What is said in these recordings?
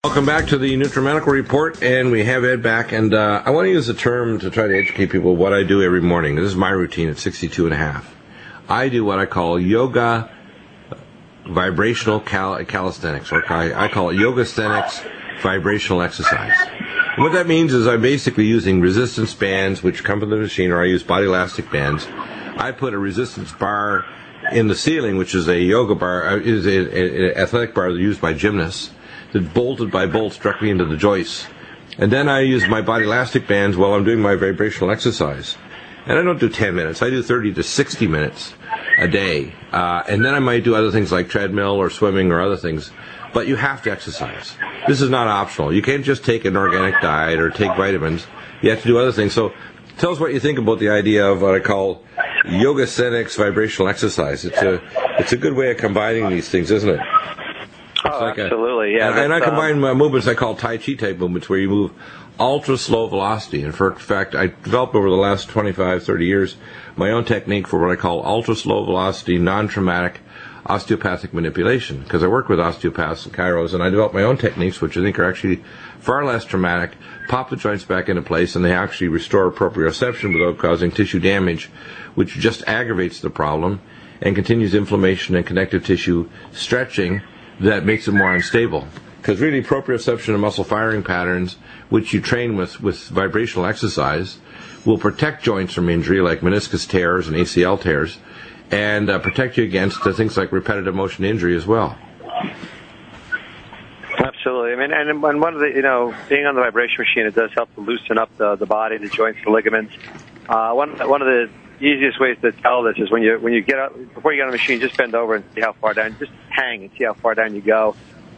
Welcome back to the Nutrimedical Report, and we have Ed back, and I want to use a term to try to educate people what I do every morning. This is my routine at 62 and a half. I do what I call yoga vibrational calisthenics, or I call it yogasthenics vibrational exercise. And what that means is I'm basically using resistance bands, which come from the machine, or I use body elastic bands. I put a resistance bar in the ceiling, which is a yoga bar, is an athletic bar used by gymnasts, that's bolted by bolts directly into the joists. And then I use my body elastic bands while I'm doing my vibrational exercise. And I don't do 10 minutes. I do 30 to 60 minutes a day. And then I might do other things like treadmill or swimming or other things. But you have to exercise. This is not optional. You can't just take an organic diet or take vitamins. You have to do other things. So tell us what you think about the idea of what I call yogasthenics vibrational exercise. It's a good way of combining these things, isn't it? Absolutely, yeah. And I combine my movements I call Tai Chi type movements, where you move ultra slow velocity. And for fact, I developed over the last 25, 30 years my own technique for what I call ultra slow velocity, non-traumatic osteopathic manipulation. Because I work with osteopaths and chiros, and I developed my own techniques, which I think are actually far less traumatic, pop the joints back into place, and they actually restore proprioception without causing tissue damage, which just aggravates the problem and continues inflammation and connective tissue stretching that makes it more unstable. Because really, proprioception and muscle firing patterns, which you train with vibrational exercise, will protect joints from injury, like meniscus tears and ACL tears, and protect you against things like repetitive motion injury as well. Absolutely. I mean, and one of the, being on the vibration machine, it does help to loosen up the body, the joints, the ligaments. One of the easiest ways to tell this is when you get up, before you get on the machine, just bend over and see how far down, just hang and see how far down you go.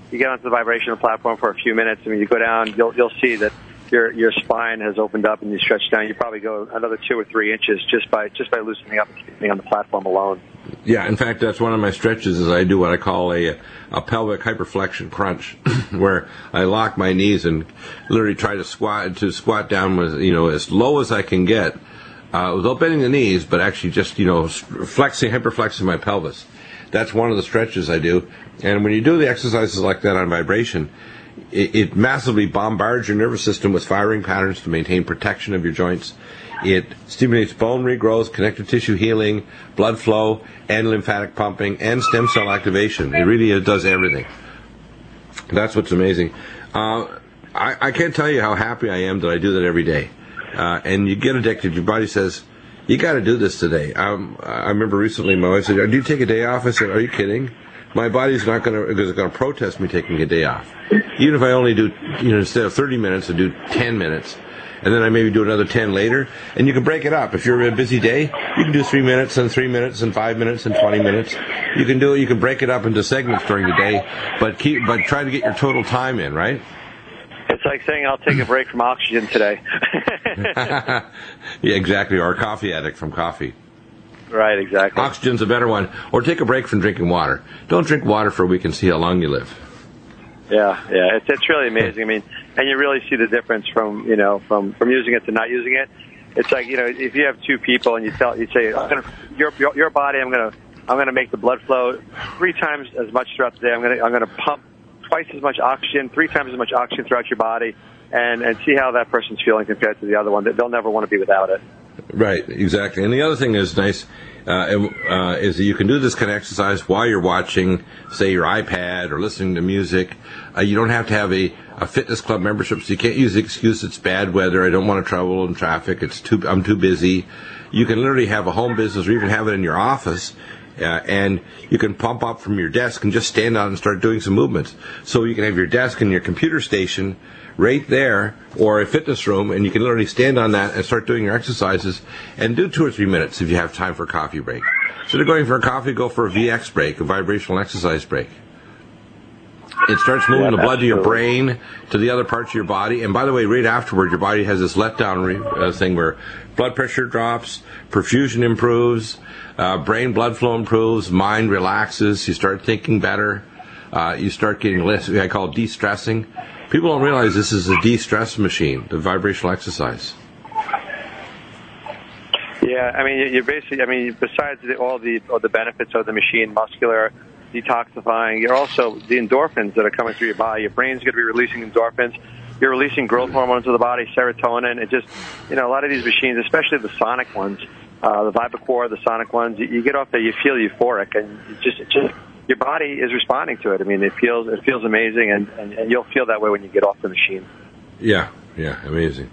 You get onto the vibrational platform for a few minutes, and when you go down, you'll see that your spine has opened up and you stretch down. You probably go another 2 or 3 inches just by loosening up and keeping on the platform alone. Yeah, in fact, that's one of my stretches. Is I do what I call a pelvic hyperflexion crunch, where I lock my knees and literally try to squat down with as low as I can get. Without bending the knees, but actually just, hyperflexing my pelvis. That's one of the stretches I do. And when you do the exercises like that on vibration, it massively bombards your nervous system with firing patterns to maintain protection of your joints. It stimulates bone regrowth, connective tissue healing, blood flow, and lymphatic pumping, and stem cell activation. It really does everything. That's what's amazing. I can't tell you how happy I am that I do that every day. And you get addicted. Your body says, you got to do this today. I remember recently my wife said, do you take a day off? I said, are you kidding? My body's not going to protest me taking a day off. Even if I only do, instead of 30 minutes, I do 10 minutes. And then I maybe do another 10 later. And you can break it up. If you're a busy day, you can do 3 minutes and 3 minutes and 5 minutes and 20 minutes. You can do it. You can break it up into segments during the day, but try to get your total time in, right? It's like saying I'll take a break from oxygen today. Yeah, exactly. Or a coffee addict from coffee. Right, exactly. Oxygen's a better one. Or take a break from drinking water. Don't drink water for a week and see how long you live. Yeah. It's really amazing. I mean, and you really see the difference from using it to not using it. It's like, if you have two people and you say, your body, I'm gonna make the blood flow 3 times as much throughout the day. I'm gonna pump twice as much oxygen, 3 times as much oxygen throughout your body, and see how that person's feeling compared to the other one. They'll never want to be without it. Right, exactly. And the other thing is nice is that you can do this kind of exercise while you're watching, say, your iPad or listening to music. You don't have to have a fitness club membership, so you can't use the excuse it's bad weather, I don't want to travel in traffic, I'm too busy. You can literally have a home business or even have it in your office. And you can pump up from your desk and just stand out and start doing some movements. So you can have your desk and your computer station right there, or a fitness room, and you can literally stand on that and start doing your exercises and do 2 or 3 minutes if you have time for a coffee break. Instead of going for a coffee, go for a VX break, a vibrational exercise break. It starts moving the blood to your brain, to the other parts of your body. And by the way, right afterward, your body has this letdown thing where blood pressure drops, perfusion improves, brain blood flow improves, mind relaxes, you start thinking better, you start getting less, I call it de-stressing. People don't realize this is a de-stress machine, the vibrational exercise. Yeah, I mean, you're basically, besides all the benefits of the machine, muscular, detoxifying. You're also, the endorphins that are coming through your body, your brain's going to be releasing endorphins. You're releasing growth hormones to the body, serotonin. It just, a lot of these machines, especially the sonic ones, the VibaCore, the sonic ones, you get off there, you feel euphoric, and it just your body is responding to it. I mean, it feels amazing, and you'll feel that way when you get off the machine. Yeah, amazing.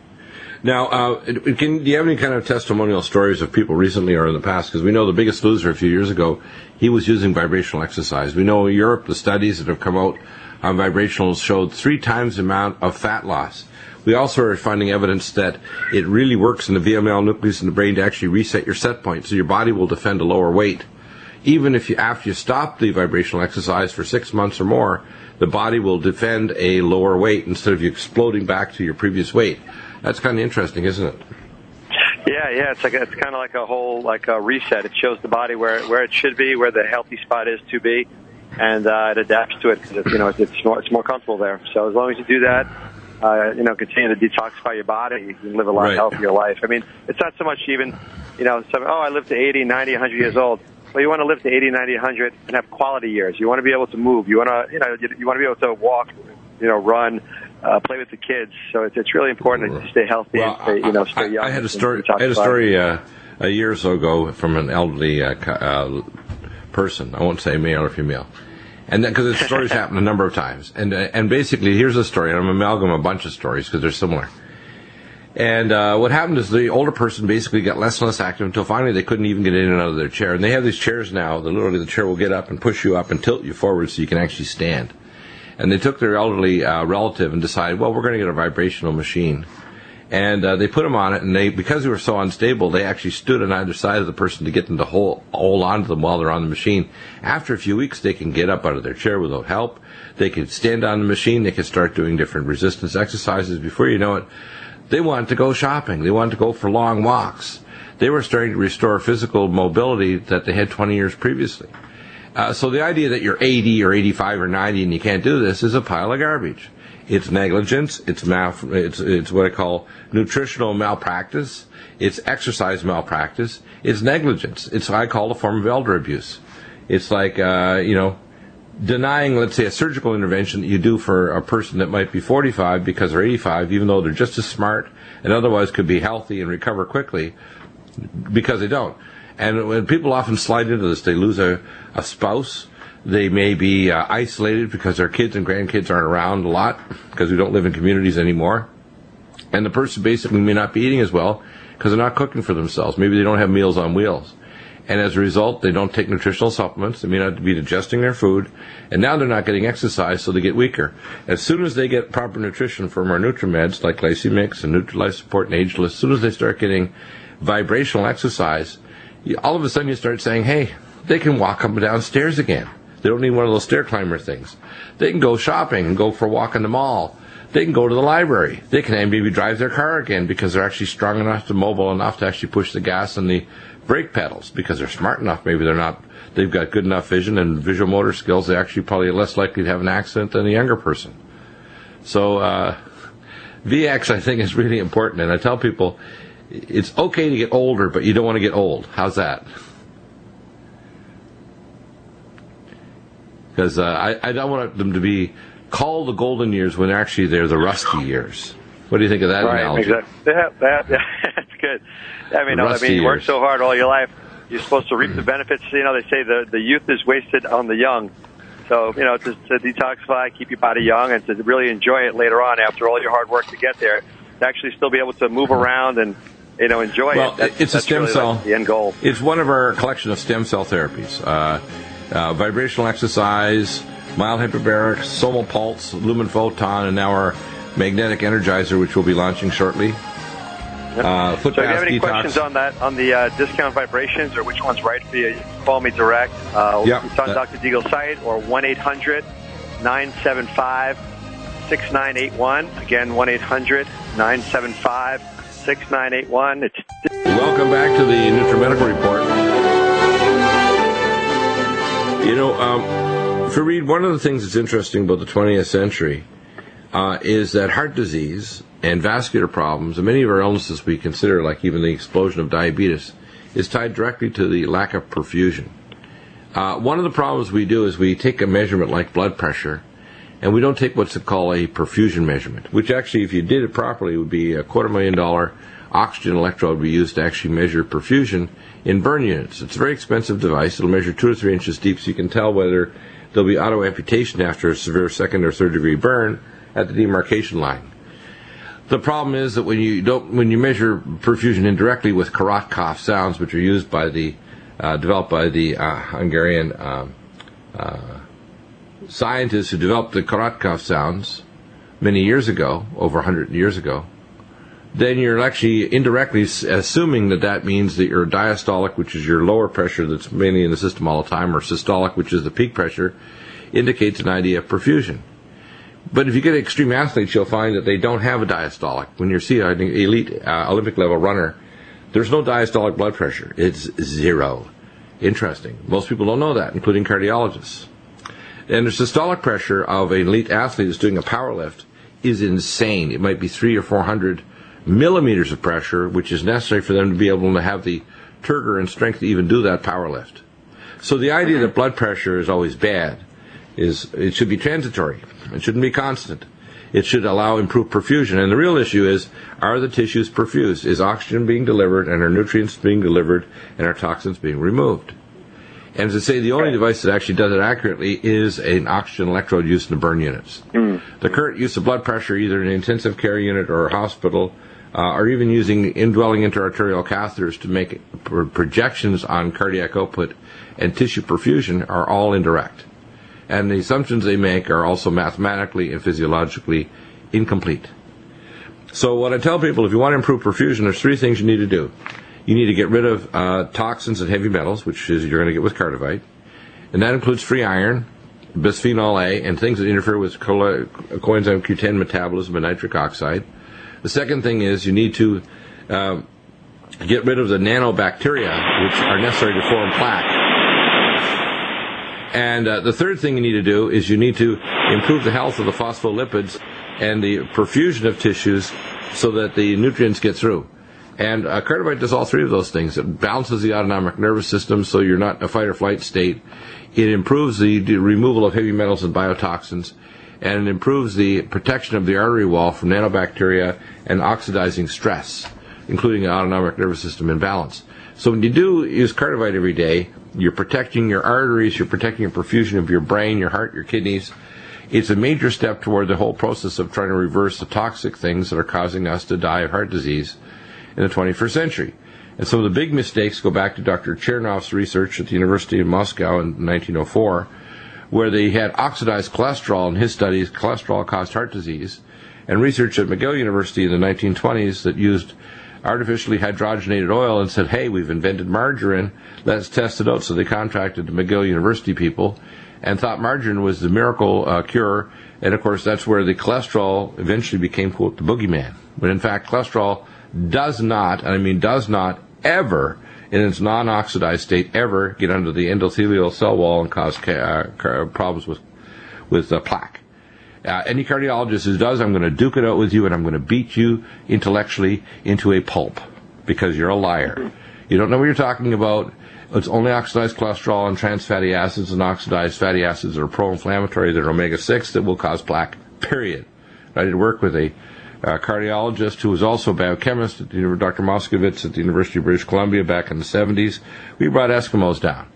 Now, do you have any kind of testimonial stories of people recently or in the past? Because we know the Biggest Loser a few years ago, he was using vibrational exercise. We know in Europe, the studies that have come out on vibrationals showed 3 times the amount of fat loss. We also are finding evidence that it really works in the VML nucleus in the brain to actually reset your set point, so your body will defend a lower weight. Even if after you stop the vibrational exercise for 6 months or more, the body will defend a lower weight instead of you exploding back to your previous weight. That's kind of interesting, isn't it? Yeah. It's kind of like a whole reset. It shows the body where it should be, where the healthy spot is to be, and it adapts to it because it's more comfortable there. So as long as you do that, continue to detoxify your body, you can live a lot healthier life. I mean, it's not so much even I live to 80, 90, 100 years old. Well, you want to live to 80, 90, 100 and have quality years. You want to be able to move. You want to, you want to be able to walk, run, play with the kids. So it's really important to stay healthy and stay young. I had a story a year or so ago from an elderly person. I won't say male or female. And because the stories happened a number of times. And basically, here's a story. And I'm amalgamating a bunch of stories because they're similar. And what happened is the older person basically got less and less active until finally they couldn't even get in and out of their chair. And they have these chairs now that literally the chair will get up and push you up and tilt you forward so you can actually stand. And they took their elderly relative and decided, well, we're going to get a vibrational machine. And they put them on it, and because they were so unstable, they actually stood on either side of the person to get them to hold on to them while they're on the machine. After a few weeks, they can get up out of their chair without help. They can stand on the machine. They can start doing different resistance exercises. Before you know it, they wanted to go shopping. They wanted to go for long walks. They were starting to restore physical mobility that they had 20 years previously. So the idea that you're 80 or 85 or 90 and you can't do this is a pile of garbage. It's negligence. It's what I call nutritional malpractice. It's exercise malpractice. It's negligence. It's what I call a form of elder abuse. It's like, denying, let's say, a surgical intervention that you do for a person that might be 45 because they're 85, even though they're just as smart and otherwise could be healthy and recover quickly, because they don't. And when people often slide into this, they lose a spouse. They may be isolated because their kids and grandkids aren't around a lot because we don't live in communities anymore. And the person basically may not be eating as well because they're not cooking for themselves. Maybe they don't have Meals on Wheels. And as a result, they don't take nutritional supplements. They may not be digesting their food. And now they're not getting exercise, so they get weaker. As soon as they get proper nutrition from our Nutrimeds, like Glycemix and Nutri-Life Support and Ageless, as soon as they start getting vibrational exercise, all of a sudden you start saying, hey, they can walk up and down stairs again. They don't need one of those stair climber things. They can go shopping and go for a walk in the mall. They can go to the library. They can maybe drive their car again because they're actually strong enough to mobile enough to actually push the gas and the brake pedals because they're smart enough. Maybe they've got good enough vision and visual motor skills. They're actually probably less likely to have an accident than a younger person. So VX, I think, is really important. And I tell people it's okay to get older, but you don't want to get old. How's that? Because I don't want them to be called the golden years when actually they're the rusty years. What do you think of that analogy? Exactly. That's good. You work so hard all your life. You're supposed to reap the benefits. They say the youth is wasted on the young. So, to detoxify, keep your body young, and to really enjoy it later on after all your hard work to get there, to actually still be able to move around and, enjoy it. It's a stem really cell. The end goal. It's one of our collection of stem cell therapies. Vibrational exercise, mild hyperbaric, somal pulse, lumen photon, and now our magnetic energizer, which we'll be launching shortly. So if you have any questions on that, on the discount vibrations, or which one's right for you, you can call me direct. It's on Dr. Deagle's site, or 1-800-975-6981. Again, 1-800-975-6981. Welcome back to the Nutrimedical Report. Fareed, one of the things that's interesting about the 20th century is that heart disease and vascular problems, and many of our illnesses we consider, like even the explosion of diabetes, is tied directly to the lack of perfusion. One of the problems we do is we take a measurement like blood pressure, and we don't take what's called a perfusion measurement, which actually, if you did it properly, would be a $250,000 oxygen electrode we use to actually measure perfusion in burn units. It's a very expensive device. It'll measure 2 to 3 inches deep, so you can tell whether there'll be auto amputation after a severe second or third degree burn at the demarcation line. The problem is that when you measure perfusion indirectly with Korotkov sounds, which are used by developed by the Hungarian scientists who developed the Korotkov sounds many years ago, over 100 years ago, then you're actually indirectly assuming that means that your diastolic, which is your lower pressure that's mainly in the system all the time, or systolic, which is the peak pressure, indicates an idea of perfusion. But if you get extreme athletes, you'll find that they don't have a diastolic. When you see an elite Olympic level runner, there's no diastolic blood pressure. It's zero. Interesting. Most people don't know that, including cardiologists. And the systolic pressure of an elite athlete that's doing a power lift is insane. It might be 300 or 400 millimeters of pressure, which is necessary for them to be able to have the turgor and strength to even do that power lift. So the idea that blood pressure is always bad is it should be transitory. It shouldn't be constant. It should allow improved perfusion. And the real issue is, are the tissues perfused? Is oxygen being delivered, and are nutrients being delivered, and are toxins being removed? And as I say, the only device that actually does it accurately is an oxygen electrode used in the burn units. The current use of blood pressure, either in an intensive care unit or a hospital, or even using indwelling intraarterial catheters to make projections on cardiac output and tissue perfusion, are all indirect. And the assumptions they make are also mathematically and physiologically incomplete. So what I tell people, if you want to improve perfusion, there's 3 things you need to do. You need to get rid of toxins and heavy metals, which is you're going to get with Kardovite. And that includes free iron, bisphenol A, and things that interfere with coenzyme Q10 metabolism and nitric oxide. The second thing is you need to get rid of the nanobacteria, which are necessary to form plaque. And the third thing you need to do is you need to improve the health of the phospholipids and the perfusion of tissues so that the nutrients get through. And Kardovite does all 3 of those things. It balances the autonomic nervous system so you're not in a fight-or-flight state. It improves the removal of heavy metals and biotoxins. And it improves the protection of the artery wall from nanobacteria and oxidizing stress, including the autonomic nervous system imbalance. So when you do use Kardovite every day, you're protecting your arteries, you're protecting your perfusion of your brain, your heart, your kidneys. It's a major step toward the whole process of trying to reverse the toxic things that are causing us to die of heart disease in the 21st century. And some of the big mistakes go back to Dr. Chernov's research at the University of Moscow in 1904, where they had oxidized cholesterol in his studies. Cholesterol caused heart disease. And research at McGill University in the 1920s that used artificially hydrogenated oil and said, hey, we've invented margarine, let's test it out. So they contracted the McGill University people and thought margarine was the miracle cure. And, of course, that's where the cholesterol eventually became, quote, the boogeyman. But, in fact, cholesterol does not, and I mean does not, ever, in its non-oxidized state, ever get under the endothelial cell wall and cause problems with plaque. Any cardiologist who does, I'm going to duke it out with you and I'm going to beat you intellectually into a pulp because you're a liar. You don't know what you're talking about. It's only oxidized cholesterol and trans fatty acids and oxidized fatty acids that are pro-inflammatory, that are omega-6, that will cause plaque, period. I did work with a cardiologist who was also a biochemist, at Dr. Moskowitz at the University of British Columbia back in the 70s. We brought Eskimos down.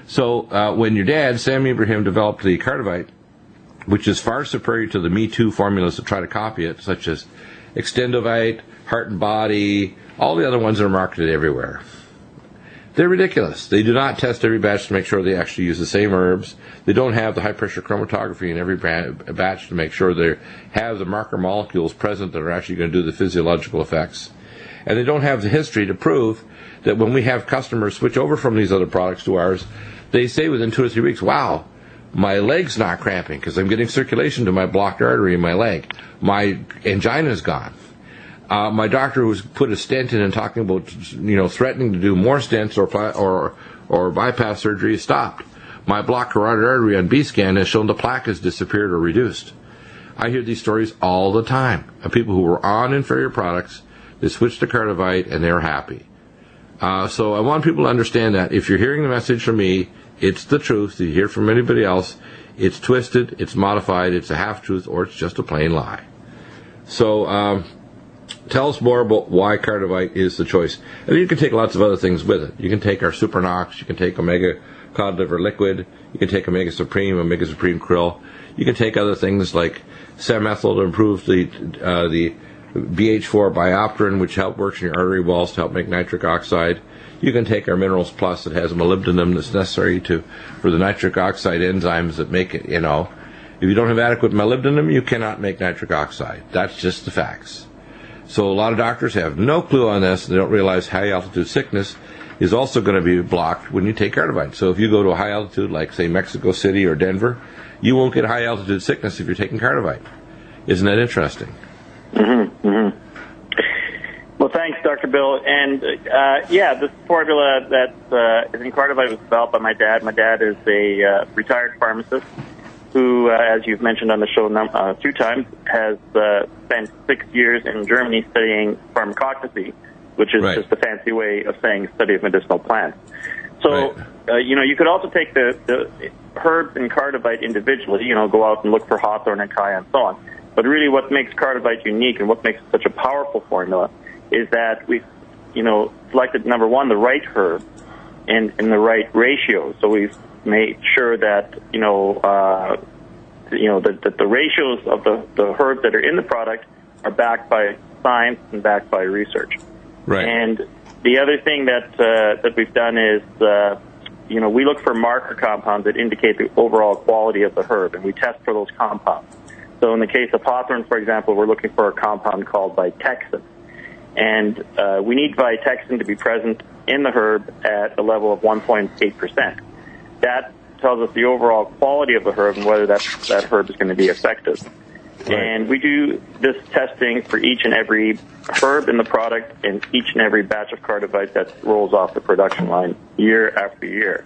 So when your dad, Sam Ibrahim, developed the Kardovite, which is far superior to the Me Too formulas that try to copy it, such as Extendovite, Heart and Body, all the other ones that are marketed everywhere. They're ridiculous. They do not test every batch to make sure they actually use the same herbs. They don't have the high-pressure chromatography in every batch to make sure they have the marker molecules present that are actually going to do the physiological effects. And they don't have the history to prove that when we have customers switch over from these other products to ours, they say within 2 or 3 weeks, wow, my leg's not cramping because I'm getting circulation to my blocked artery in my leg. My angina's gone. My doctor was put a stent in and talking about, threatening to do more stents or bypass surgery stopped. My blocked carotid artery on B-scan has shown the plaque has disappeared or reduced. I hear these stories all the time of people who were on inferior products, they switched to Kardovite and they're happy. So I want people to understand that if you're hearing the message from me, It's the truth. You hear from anybody else. It's twisted, it's modified, it's a half-truth, or it's just a plain lie. So tell us more about why Kardovite is the choice. And you can take lots of other things with it. You can take our Supernox, you can take Omega Cod Liver Liquid, you can take Omega Supreme Krill. You can take other things like Samethyl to improve the BH4 biopterin, which works in your artery walls to help make nitric oxide. You can take our Minerals Plus that has molybdenum that's necessary for the nitric oxide enzymes that make it, If you don't have adequate molybdenum, you cannot make nitric oxide. That's just the facts. So a lot of doctors have no clue on this. They don't realize high altitude sickness is also going to be blocked when you take Kardovite. So if you go to a high altitude like, say, Mexico City or Denver, you won't get high altitude sickness if you're taking Kardovite. Isn't that interesting? Mm-hmm. Mm-hmm. Well, thanks, Dr. Bill. And, this formula that I think Kardovite was developed by my dad. My dad is a retired pharmacist who, as you've mentioned on the show a few times, has spent 6 years in Germany studying pharmacognosy, which is just a fancy way of saying study of medicinal plants. So, you could also take the herbs and Kardovite individually, go out and look for hawthorn and kaya and so on. But really what makes Kardovite unique and what makes it such a powerful formula is that we've, selected, number one, the right herb and in the right ratio. So we've made sure that, that the ratios of the herbs that are in the product are backed by science and backed by research. Right. And the other thing that we've done is, we look for marker compounds that indicate the overall quality of the herb, and we test for those compounds. So in the case of hawthorn, for example, we're looking for a compound called vitexin. And we need vitexin to be present in the herb at a level of 1.8%. That tells us the overall quality of the herb and whether that herb is going to be effective. Right. And we do this testing for each and every herb in the product and each and every batch of Kardovite that rolls off the production line year after year.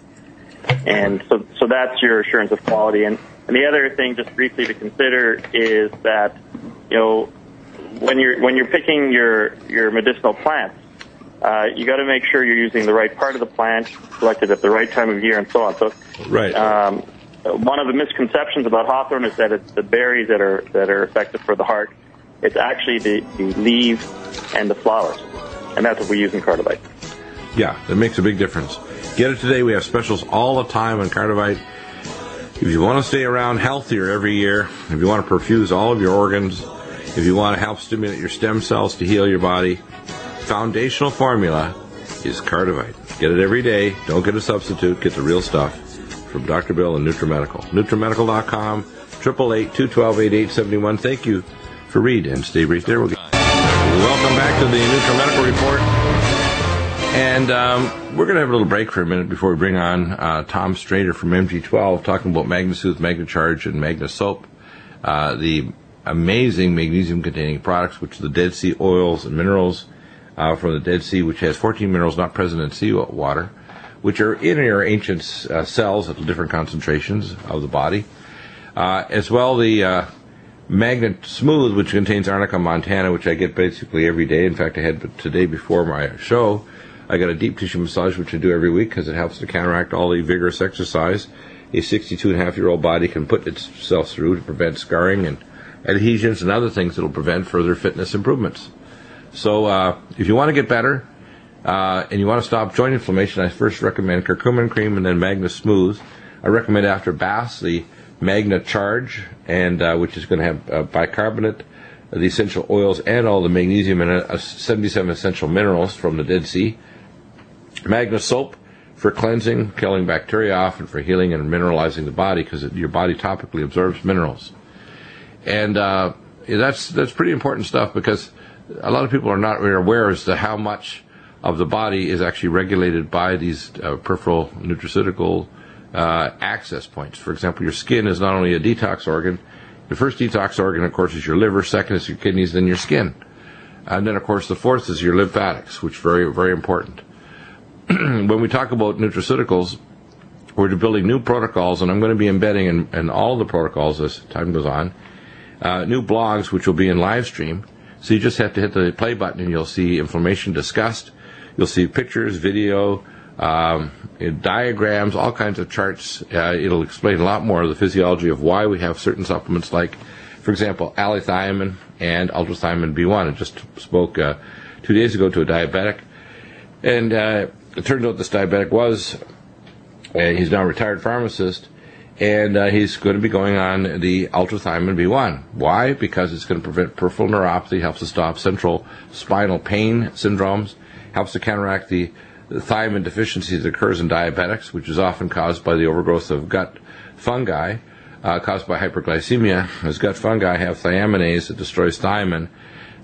And so that's your assurance of quality. And the other thing, just briefly to consider, is that, when you're picking your medicinal plants, you got to make sure you're using the right part of the plant, selected at the right time of year, and so on. So, one of the misconceptions about hawthorn is that it's the berries that are effective for the heart. It's actually the leaves and the flowers, and that's what we use in Kardovite. Yeah, that makes a big difference. Get it today. We have specials all the time on Kardovite. If you want to stay around healthier every year, if you want to perfuse all of your organs, if you want to help stimulate your stem cells to heal your body, foundational formula is Kardovite. Get it every day. Don't get a substitute. Get the real stuff from Dr. Bill and Nutrimedical. Nutrimedical.com, 888-212-8871. Thank you for Reed, and stay brief there. Welcome back to the Nutrimedical Report. And we're going to have a little break for a minute before we bring on Tom Strader from MG12 talking about MagneSoothE, MAGNECHARGE, and MagneSOAP, the amazing magnesium-containing products, which are the Dead Sea oils and minerals from the Dead Sea, which has 14 minerals not present in seawater, which are in your ancient cells at different concentrations of the body. As well, the Magnet Smooth, which contains arnica montana, which I get basically every day. In fact, I had today before my show. I got a deep tissue massage, which I do every week because it helps to counteract all the vigorous exercise a 62-and-a-half-year-old body can put itself through to prevent scarring and adhesions and other things that will prevent further fitness improvements. So if you want to get better and you want to stop joint inflammation, I first recommend curcumin cream and then Magna Smooth. I recommend after baths the MAGNECHARGE, and which is going to have bicarbonate, the essential oils, and all the magnesium and 77 essential minerals from the Dead Sea. MagneSOAP for cleansing, killing bacteria off, and for healing and mineralizing the body because your body topically absorbs minerals. And that's pretty important stuff because a lot of people are not really aware as to how much of the body is actually regulated by these peripheral nutraceutical access points. For example, your skin is not only a detox organ. The first detox organ, of course, is your liver. Second is your kidneys, then your skin. And then, of course, the fourth is your lymphatics, which is very, very important. When we talk about nutraceuticals, we're building new protocols, and I'm going to be embedding in all of the protocols as time goes on, new blogs, which will be in LiveStream. So you just have to hit the play button, and you'll see inflammation discussed. You'll see pictures, video, diagrams, all kinds of charts. It'll explain a lot more of the physiology of why we have certain supplements like, for example, allithiamine and ultrathiamine B1. I just spoke 2 days ago to a diabetic, and it turned out this diabetic he's now a retired pharmacist, and he's going to be going on the ultrathiamine B1. Why? Because it's going to prevent peripheral neuropathy, helps to stop central spinal pain syndromes, helps to counteract the thiamine deficiency that occurs in diabetics, which is often caused by the overgrowth of gut fungi, caused by hyperglycemia. As gut fungi have thiaminase that destroys thiamine.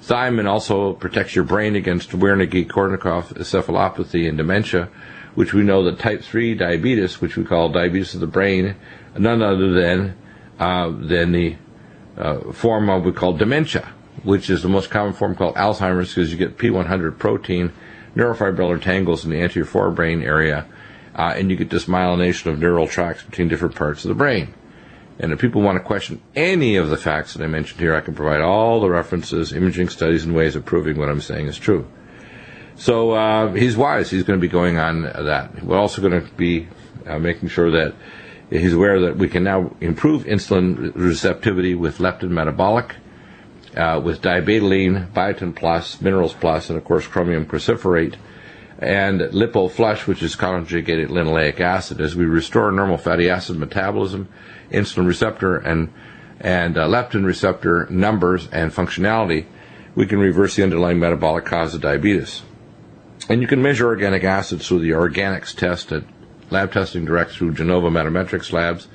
Thiamine also protects your brain against Wernicke-Korsakoff encephalopathy and dementia, which we know that type 3 diabetes, which we call diabetes of the brain, none other than the form of we call dementia, which is the most common form called Alzheimer's, because you get P100 protein, neurofibrillar tangles in the anterior forebrain area, and you get dysmyelination of neural tracts between different parts of the brain. And if people want to question any of the facts that I mentioned here, I can provide all the references, imaging studies, and ways of proving what I'm saying is true. So he's wise. He's going to be going on that. We're also going to be making sure that he's aware that we can now improve insulin receptivity with leptin metabolic, with dibetaline, biotin plus, minerals plus, and of course chromium cruciferate, and lipoflush, which is conjugated linoleic acid. As we restore normal fatty acid metabolism, insulin receptor and leptin receptor numbers and functionality, we can reverse the underlying metabolic cause of diabetes. And you can measure organic acids through the organics test at lab testing direct through Genova Metametrics labs.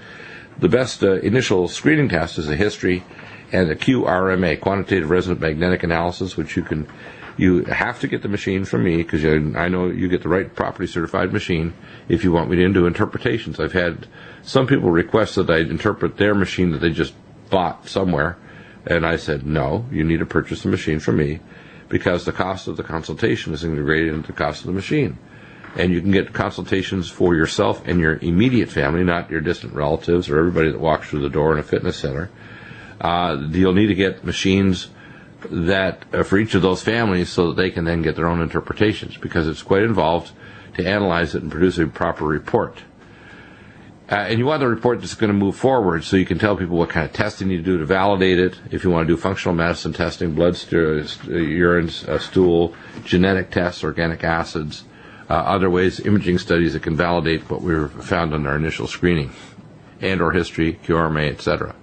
The best initial screening test is a history and a QRMA, quantitative resonant magnetic analysis, which you have to get the machine from me, because I know you get the right property certified machine if you want me to do interpretations. I've had some people request that I interpret their machine that they just bought somewhere, and I said, no, you need to purchase the machine from me, because the cost of the consultation is integrated into the cost of the machine. And you can get consultations for yourself and your immediate family, not your distant relatives or everybody that walks through the door in a fitness center. You'll need to get machines that for each of those families so that they can then get their own interpretations, because it's quite involved to analyze it and produce a proper report. And you want a report that's going to move forward so you can tell people what kind of testing you do to validate it. If you want to do functional medicine testing, blood, urine, stool, genetic tests, organic acids, other ways, imaging studies that can validate what we found in our initial screening, and or history, QRMA, etc.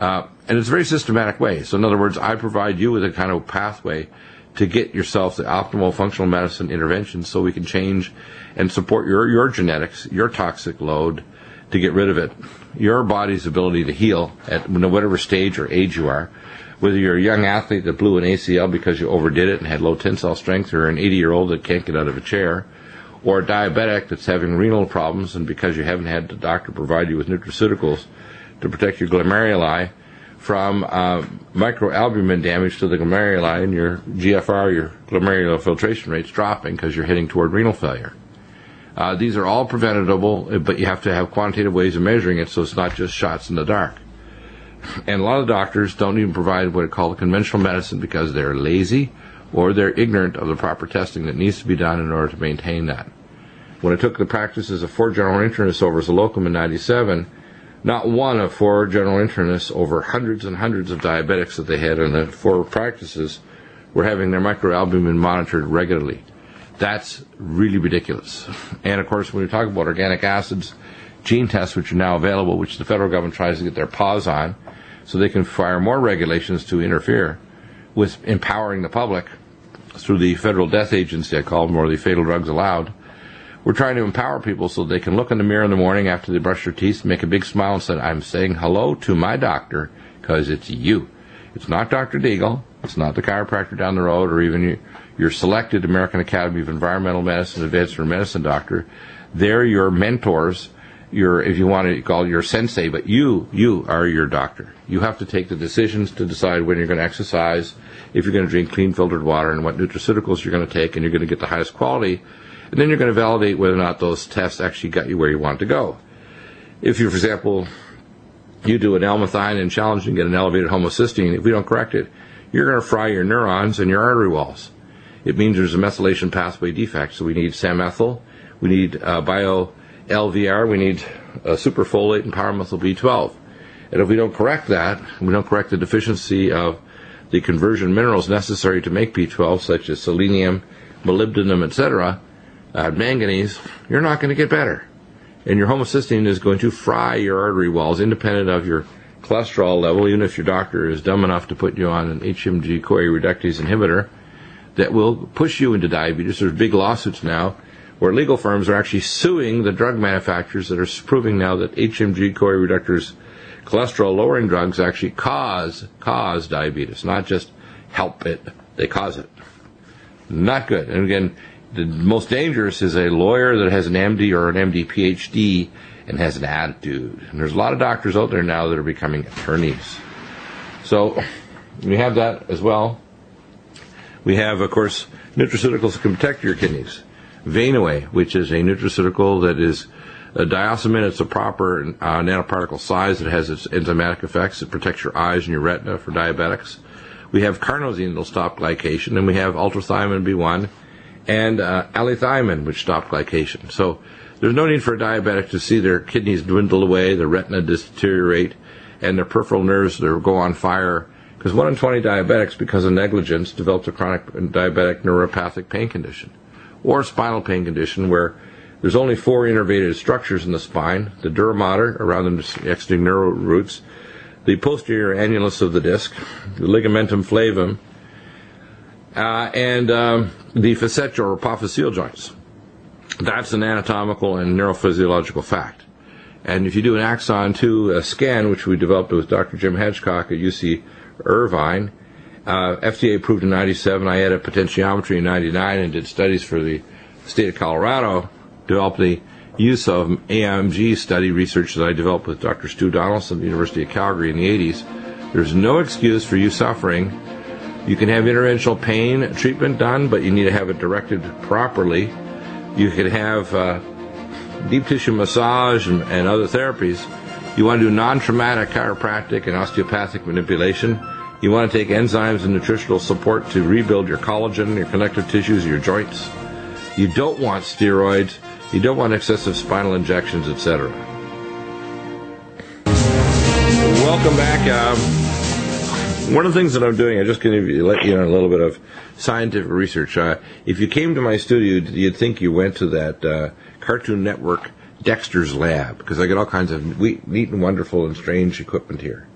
And it's a very systematic way. So in other words, I provide you with a kind of pathway to get yourself the optimal functional medicine intervention so we can change and support your genetics, your toxic load, to get rid of it, your body's ability to heal at whatever stage or age you are. Whether you're a young athlete that blew an ACL because you overdid it and had low tensile strength, or an 80-year-old that can't get out of a chair, or a diabetic that's having renal problems and because you haven't had the doctor provide you with nutraceuticals to protect your glomeruli from microalbumin damage to the glomeruli, and your GFR, your glomerular filtration rate's dropping because you're heading toward renal failure. These are all preventable, but you have to have quantitative ways of measuring it so it's not just shots in the dark. And a lot of doctors don't even provide what are called conventional medicine because they're lazy or they're ignorant of the proper testing that needs to be done in order to maintain that. When I took the practice as a 4 general internist over as a locum in 97, not one of 4 general internists over hundreds and hundreds of diabetics that they had in the 4 practices were having their microalbumin monitored regularly. That's really ridiculous. And of course, when we talk about organic acids, gene tests, which are now available, which the federal government tries to get their paws on, so they can fire more regulations to interfere with empowering the public through the Federal Death Agency, I call them, or the Fatal Drugs Allowed. We're trying to empower people so they can look in the mirror in the morning after they brush their teeth, make a big smile and say, I'm saying hello to my doctor, because it's you. It's not Dr. Deagle. It's not the chiropractor down the road, or even your selected American Academy of Environmental Medicine, Advanced Medicine doctor. They're your mentors, if you want to call it your sensei, but you are your doctor. You have to take the decisions to decide when you're going to exercise, if you're going to drink clean filtered water, and what nutraceuticals you're going to take, and you're going to get the highest quality. And then you're going to validate whether or not those tests actually got you where you want to go. If you, for example, you do an L-methionine challenge and get an elevated homocysteine, if we don't correct it, you're going to fry your neurons and your artery walls. It means there's a methylation pathway defect, so we need samethyl, We need bio-LVR. We need superfolate and pyromethyl B12. And if we don't correct that, we don't correct the deficiency of the conversion minerals necessary to make B12, such as selenium, molybdenum, etc., manganese, you're not going to get better. And your homocysteine is going to fry your artery walls independent of your cholesterol level, even if your doctor is dumb enough to put you on an HMG-CoA reductase inhibitor that will push you into diabetes. There's big lawsuits now where legal firms are actually suing the drug manufacturers that are proving now that HMG-CoA reductase cholesterol-lowering drugs actually cause diabetes, not just help it, they cause it. Not good. And again, the most dangerous is a lawyer that has an MD or an MD PhD and has an attitude. And there's a lot of doctors out there now that are becoming attorneys. So we have that as well. We have, of course, nutraceuticals that can protect your kidneys. Vein-Away, which is a nutraceutical that is a diosmin. It's a proper nanoparticle size. It has its enzymatic effects. It protects your eyes and your retina for diabetics. We have carnosine that will stop glycation, and we have ultrathymine B1 and allethiamine, which stop glycation. So there's no need for a diabetic to see their kidneys dwindle away, their retina deteriorate, and their peripheral nerves go on fire. Because 1 in 20 diabetics, because of negligence, develops a chronic diabetic neuropathic pain condition or spinal pain condition where there's only 4 innervated structures in the spine: the dura mater around the exiting neural roots, the posterior annulus of the disc, the ligamentum flavum, and the facet or apophyseal joints. That's an anatomical and neurophysiological fact. And if you do an axon 2 scan, which we developed with Dr. Jim Hedgecock at UC Irvine, FDA approved in 97. I had a potentiometry in 99 and did studies for the state of Colorado, developed the use of AMG study research that I developed with Dr. Stu Donaldson at the University of Calgary in the 80s. There's no excuse for you suffering. You can have interventional pain treatment done, but you need to have it directed properly. You could have deep tissue massage and other therapies. You want to do non-traumatic chiropractic and osteopathic manipulation. You want to take enzymes and nutritional support to rebuild your collagen, your connective tissues, your joints. You don't want steroids. You don't want excessive spinal injections, etc. Welcome back. One of the things that I'm doing, I'm just going to let you know a little bit of scientific research. If you came to my studio, you'd think you went to that Cartoon Network Dexter's Lab, because I get all kinds of neat and wonderful and strange equipment here.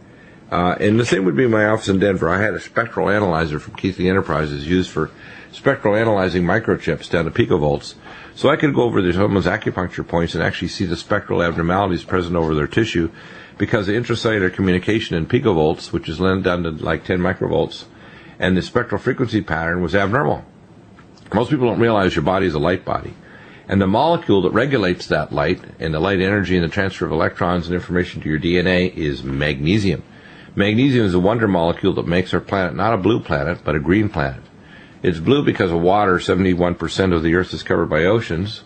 And the same would be my office in Denver. I had a spectral analyzer from Keithley Enterprises used for spectral analyzing microchips down to picovolts. So I could go over someone's acupuncture points and actually see the spectral abnormalities present over their tissue, because the intracellular communication in picovolts, which is down to like 10 microvolts, and the spectral frequency pattern was abnormal. Most people don't realize your body is a light body. And the molecule that regulates that light and the light energy and the transfer of electrons and information to your DNA is magnesium. Magnesium is a wonder molecule that makes our planet not a blue planet, but a green planet. It's blue because of water. 71% of the Earth is covered by oceans.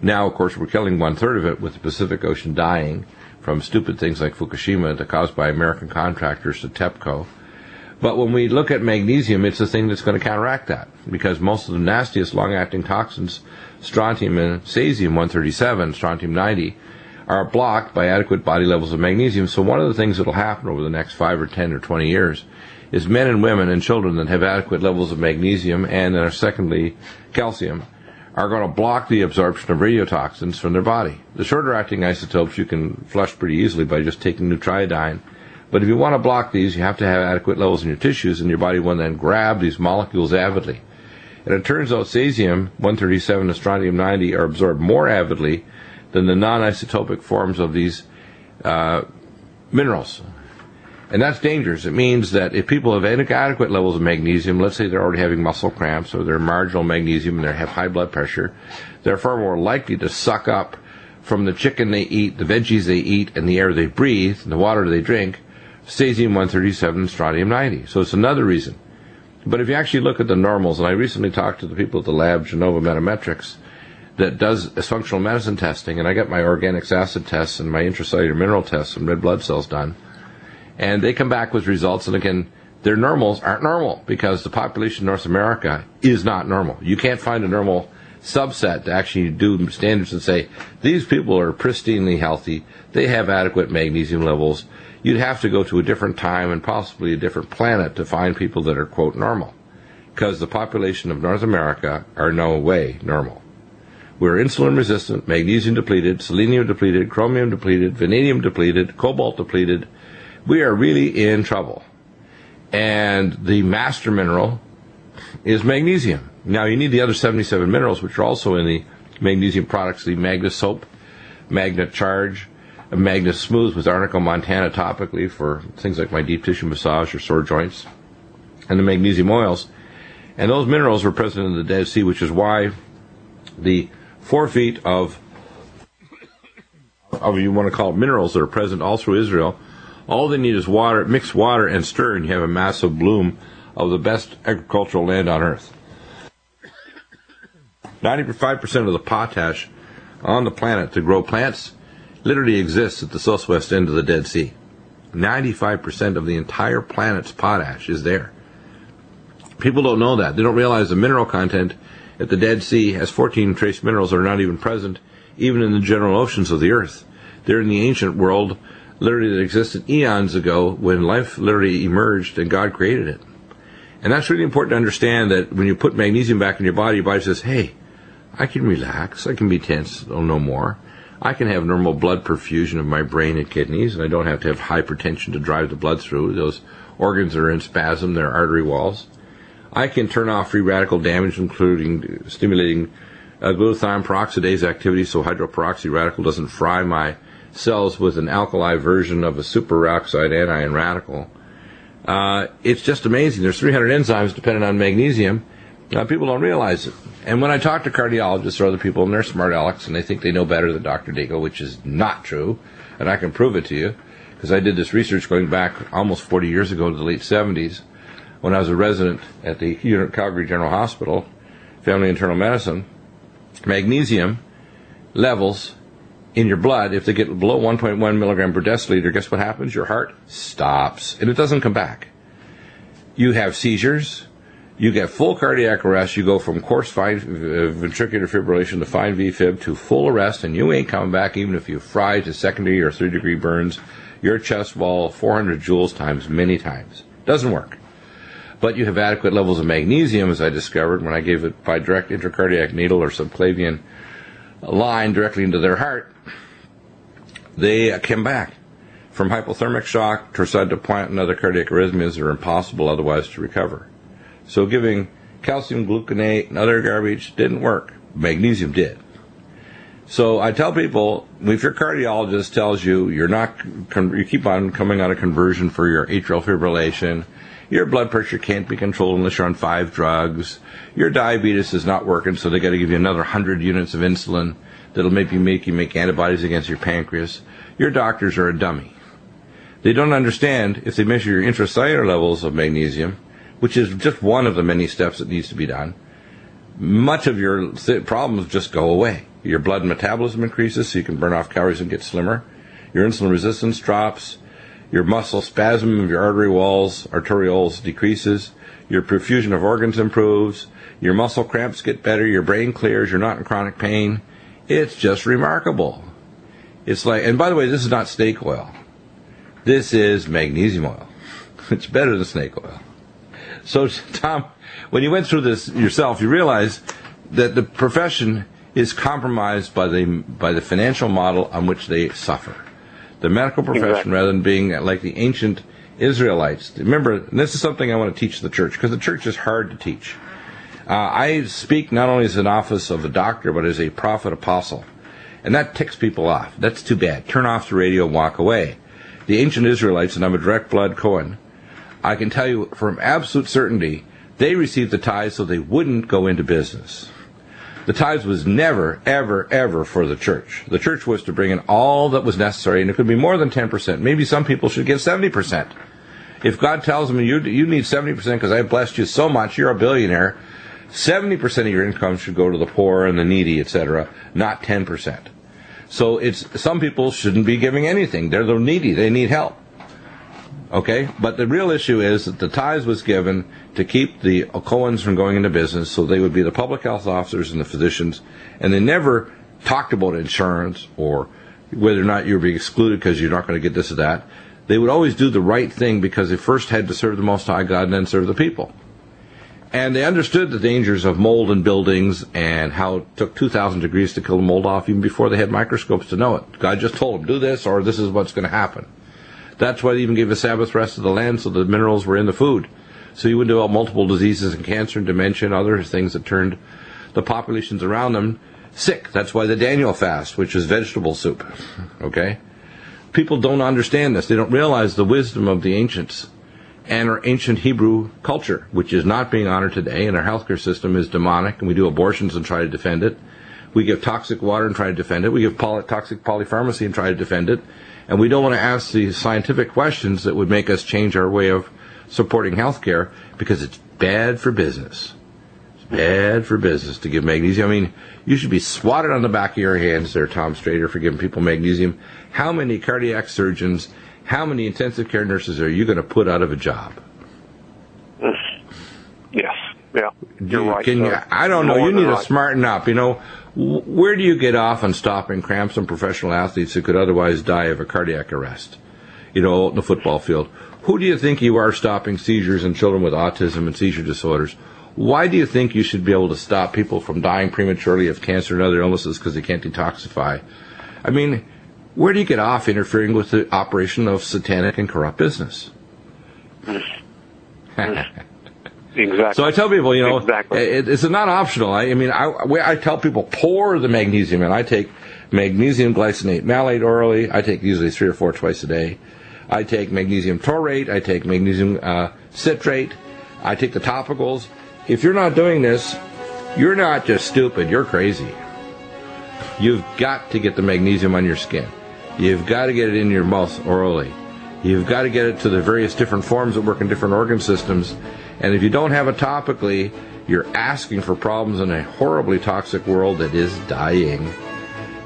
Now, of course, we're killing 1/3 of it with the Pacific Ocean dying from stupid things like Fukushima that caused by American contractors to TEPCO. But when we look at magnesium, it's the thing that's going to counteract that, because most of the nastiest long-acting toxins, strontium and cesium-137, strontium-90, are blocked by adequate body levels of magnesium. So one of the things that will happen over the next 5 or 10 or 20 years is men and women and children that have adequate levels of magnesium and that are secondly calcium are going to block the absorption of radiotoxins from their body. The shorter-acting isotopes you can flush pretty easily by just taking nutriodine. But if you want to block these, you have to have adequate levels in your tissues, and your body will then grab these molecules avidly. And it turns out cesium-137 and strontium-90 are absorbed more avidly than the non-isotopic forms of these minerals. And that's dangerous. It means that if people have adequate levels of magnesium, let's say they're already having muscle cramps or they're marginal magnesium and they have high blood pressure, they're far more likely to suck up from the chicken they eat, the veggies they eat, and the air they breathe, and the water they drink, cesium-137 and strontium-90. So it's another reason. But if you actually look at the normals, and I recently talked to the people at the lab, Genova Metametrics, that does functional medicine testing, and I got my organic acid tests and my intracellular mineral tests and red blood cells done, and they come back with results, and again, their normals aren't normal, because the population in North America is not normal. You can't find a normal subset to actually do standards and say, these people are pristinely healthy, they have adequate magnesium levels. You'd have to go to a different time and possibly a different planet to find people that are, quote, normal. Because the population of North America are no way normal. We're insulin resistant, magnesium depleted, selenium depleted, chromium depleted, vanadium depleted, cobalt depleted. We are really in trouble. And the master mineral is magnesium. Now, you need the other 77 minerals, which are also in the magnesium products, the MAGNESOAP, MAGNECHARGE, MAGNESOOTHE with Arnica montana topically for things like my deep tissue massage or sore joints, and the magnesium oils. And those minerals were present in the Dead Sea, which is why the 4 feet of you want to call it minerals that are present all through Israel, all they need is water, mix water and stir, and you have a massive bloom of the best agricultural land on earth. 95% of the potash on the planet to grow plants literally exists at the southwest end of the Dead Sea. 95% of the entire planet's potash is there. People don't know that. They don't realize the mineral content at the Dead Sea has 14 trace minerals that are not even present even in the general oceans of the earth. They're in the ancient world, literally that existed eons ago when life literally emerged and God created it. And that's really important to understand, that when you put magnesium back in your body says, hey, I can relax, I can be tense, no more. I can have normal blood perfusion of my brain and kidneys, and I don't have to have hypertension to drive the blood through. Those organs are in spasm, they're artery walls. I can turn off free radical damage, including stimulating glutathione peroxidase activity, so hydroperoxy radical doesn't fry my cells with an alkali version of a superoxide anion radical. It's just amazing. There's 300 enzymes dependent on magnesium. People don't realize it. And when I talk to cardiologists or other people, and they're smart alecks, and they think they know better than Dr. Deagle, which is not true, and I can prove it to you, because I did this research going back almost 40 years ago to the late 70s, when I was a resident at the Calgary General Hospital, Family Internal Medicine. Magnesium levels in your blood, if they get below 1.1 milligram per deciliter, guess what happens? Your heart stops, and it doesn't come back. You have seizures, you get full cardiac arrest, you go from coarse ventricular fibrillation to fine VFib to full arrest, and you ain't coming back even if you fry to secondary or third-degree burns, your chest wall 400 joules times many times. Doesn't work. But you have adequate levels of magnesium, as I discovered when I gave it by direct intracardiac needle or subclavian line directly into their heart. They came back from hypothermic shock, torsade de pointe, and other cardiac arrhythmias that are impossible otherwise to recover. So giving calcium gluconate and other garbage didn't work. Magnesium did. So I tell people, if your cardiologist tells you you keep on coming out of conversion for your atrial fibrillation, your blood pressure can't be controlled unless you're on 5 drugs, your diabetes is not working, so they got to give you another 100 units of insulin that'll maybe make you make antibodies against your pancreas, your doctors are a dummy. They don't understand if they measure your intracellular levels of magnesium, which is just one of the many steps that needs to be done, much of your problems just go away. Your blood metabolism increases so you can burn off calories and get slimmer. Your insulin resistance drops. Your muscle spasm of your artery walls, arterioles decreases. Your perfusion of organs improves. Your muscle cramps get better. Your brain clears. You're not in chronic pain. It's just remarkable. It's like, and by the way, this is not snake oil. This is magnesium oil. It's better than snake oil. So, Tom, when you went through this yourself, you realize that the profession is compromised by the financial model on which they suffer. The medical profession, exactly, rather than being like the ancient Israelites. Remember, and this is something I want to teach the church, because the church is hard to teach. I speak not only as an office of a doctor, but as a prophet apostle. And that ticks people off. That's too bad. Turn off the radio and walk away. The ancient Israelites, and I'm a direct blood Cohen, I can tell you from absolute certainty, they received the tithes so they wouldn't go into business. The tithes was never, ever, ever for the church. The church was to bring in all that was necessary, and it could be more than 10%. Maybe some people should give 70%. If God tells them you need 70% because I blessed you so much, you're a billionaire, 70% of your income should go to the poor and the needy, etc., not 10%. So some people shouldn't be giving anything. They're the needy. They need help. Okay? But the real issue is that the tithes was given to keep the Cohens from going into business, so they would be the public health officers and the physicians, and they never talked about insurance or whether or not you were being excluded because you're not going to get this or that. They would always do the right thing because they first had to serve the Most High God and then serve the people. And they understood the dangers of mold in buildings and how it took 2,000 degrees to kill the mold off even before they had microscopes to know it. God just told them, do this or this is what's going to happen. That's why they even gave a Sabbath rest of the land so the minerals were in the food. So you wouldn't develop multiple diseases and cancer and dementia and other things that turned the populations around them sick. That's why the Daniel fast, which is vegetable soup. Okay? People don't understand this. They don't realize the wisdom of the ancients and our ancient Hebrew culture, which is not being honored today, and our healthcare system is demonic, and we do abortions and try to defend it. We give toxic water and try to defend it. We give toxic polypharmacy and try to defend it. And we don't want to ask the scientific questions that would make us change our way of supporting healthcare because it's bad for business. It's bad for business to give magnesium. I mean, you should be swatted on the back of your hands there, Tom Strader, for giving people magnesium. How many cardiac surgeons, how many intensive care nurses are you going to put out of a job? Yes. Yeah. You're right. I don't know. You need to smarten up. You know, where do you get off on stopping cramps on professional athletes who could otherwise die of a cardiac arrest? You know, out in the football field. Who do you think you are stopping seizures in children with autism and seizure disorders? Why do you think you should be able to stop people from dying prematurely of cancer and other illnesses because they can't detoxify? I mean, where do you get off interfering with the operation of satanic and corrupt business? Exactly. So I tell people, you know, exactly. It's not optional. I tell people pour the magnesium in. I take magnesium glycinate malate orally. I take usually 3 or 4 twice a day. I take magnesium taurate. I take magnesium citrate. I take the topicals. If you're not doing this, you're not just stupid. You're crazy. You've got to get the magnesium on your skin. You've got to get it in your mouth orally. You've got to get it to the various different forms that work in different organ systems. And if you don't have it topically, you're asking for problems in a horribly toxic world that is dying.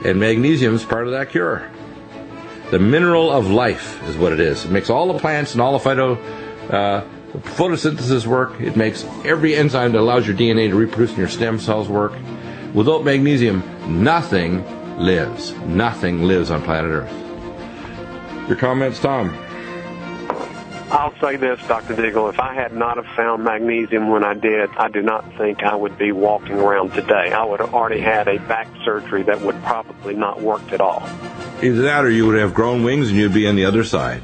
And magnesium is part of that cure. The mineral of life is what it is. It makes all the plants and all the photosynthesis work. It makes every enzyme that allows your DNA to reproduce in your stem cells work. Without magnesium, nothing lives. Nothing lives on planet Earth. Your comments, Tom? I'll say this, Dr. Deagle. If I had not have found magnesium when I did, I do not think I would be walking around today. I would have already had a back surgery that would probably not worked at all. Either that or you would have grown wings and you'd be on the other side.